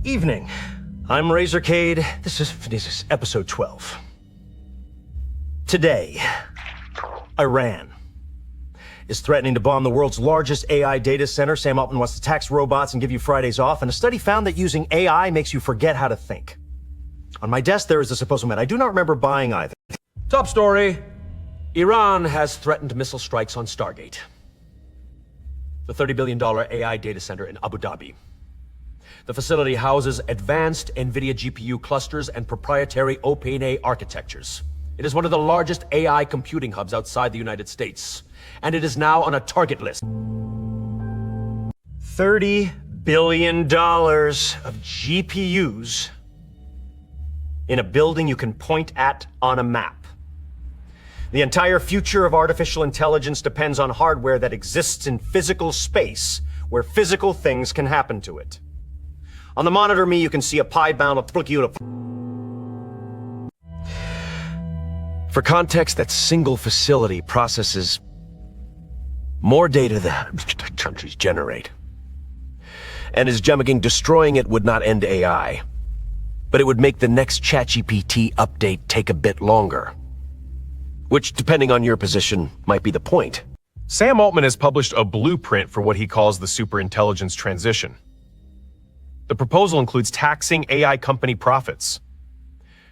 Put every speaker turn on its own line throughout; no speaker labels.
Evening. I'm Razr Kade. This is episode 12. Today, Iran is threatening to bomb the world's largest AI data center. Sam Altman wants to tax robots and give you Fridays off. And a study found that using AI makes you forget how to think. On my desk, there is a supposed med. I do not remember buying either.
Top story. Iran has threatened missile strikes on Stargate, the $30 billion AI data center in Abu Dhabi. The facility houses advanced NVIDIA GPU clusters and proprietary OpenAI architectures. It is one of the largest AI computing hubs outside the United States, and it is now on a target list.
$30 billion of GPUs in a building you can point at on a map. The entire future of artificial intelligence depends on hardware that exists in physical space where physical things can happen to it. On the monitor you can see a pie-bound For context, that single facility processes more data than countries generate. And as destroying it would not end AI, but it would make the next ChatGPT update take a bit longer. Which, depending on your position, might be the point.
Sam Altman has published a blueprint for what he calls the superintelligence transition. The proposal includes taxing AI company profits,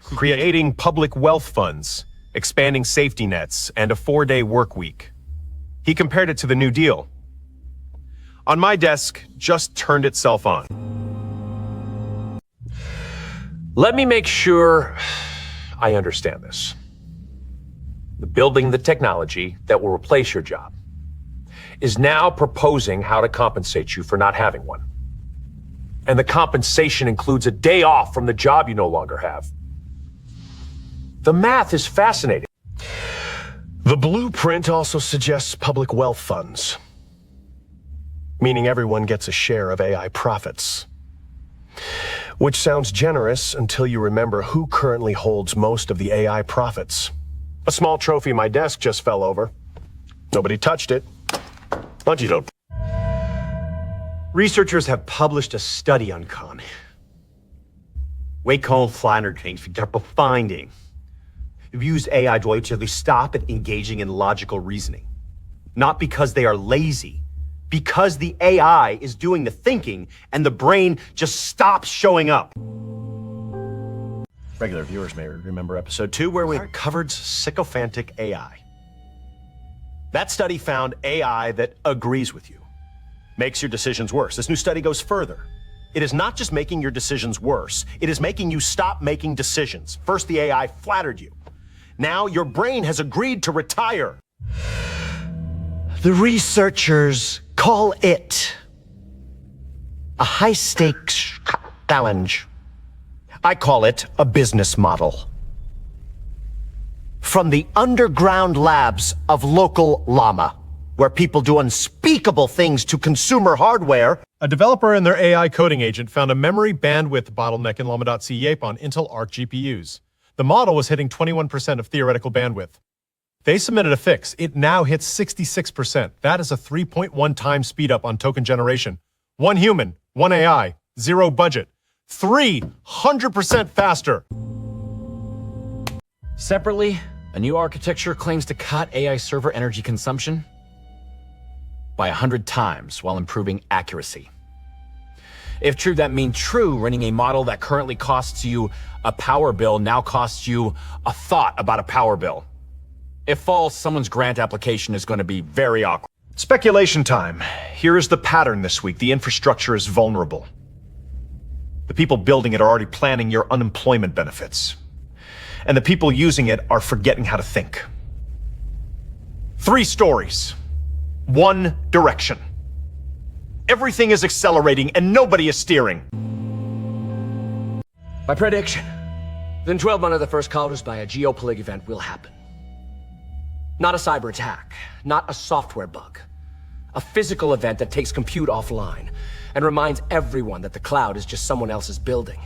creating public wealth funds, expanding safety nets, and a 4-day work week. He compared it to the New Deal. On my desk, just turned itself on. Let me make sure I understand this. Building the technology that will replace your job is now proposing how to compensate you for not having one. And the compensation includes a day off from the job you no longer have. The math is fascinating. The blueprint also suggests public wealth funds, meaning everyone gets a share of AI profits. Which sounds generous until you remember who currently holds most of the AI profits. A small trophy my desk just fell over. Nobody touched it. Bungie don't.
Researchers have published a study on Khan. Wacom Flanagan, their finding. They've used AI to actually stop it engaging in logical reasoning. Not because they are lazy, because the AI is doing the thinking and the brain just stops showing up. Regular viewers may remember episode 2 where we covered sycophantic AI. That study found AI that agrees with you. Makes your decisions worse. This new study goes further. It is not just making your decisions worse, it is making you stop making decisions. First, the AI flattered you. Now, your brain has agreed to retire. The researchers call it a high-stakes challenge. I call it a business model. From the underground labs of local llama, where people do unspeakable things to consumer hardware.
A developer and their AI coding agent found a memory bandwidth bottleneck in llama.cpp on Intel Arc GPUs. The model was hitting 21% of theoretical bandwidth. They submitted a fix. It now hits 66%. That is a 3.1 times speed up on token generation. One human, one AI, zero budget. 300% faster.
Separately, a new architecture claims to cut AI server energy consumption by 100 times while improving accuracy. If true, that means true, running a model that currently costs you a power bill now costs you a thought about a power bill. If false, someone's grant application is going to be very awkward.
Speculation time. Here is the pattern this week. The infrastructure is vulnerable. The people building it are already planning your unemployment benefits. And the people using it are forgetting how to think. 3 stories. 1 direction. Everything is accelerating and nobody is steering.
My prediction. Within 12 months of the first college by a geopolitical event will happen. Not a cyber attack, not a software bug. A physical event that takes compute offline and reminds everyone that the cloud is just someone else's building.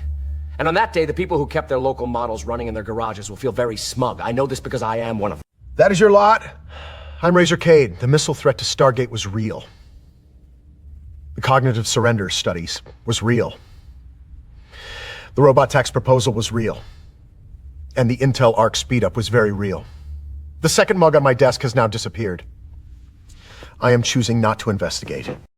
And on that day, the people who kept their local models running in their garages will feel very smug. I know this because I am one of them.
That is your lot. I'm Razr Kade. The missile threat to Stargate was real. The cognitive surrender studies was real. The robot tax proposal was real. And the Intel Arc Speedup was very real. The second mug on my desk has now disappeared. I am choosing not to investigate.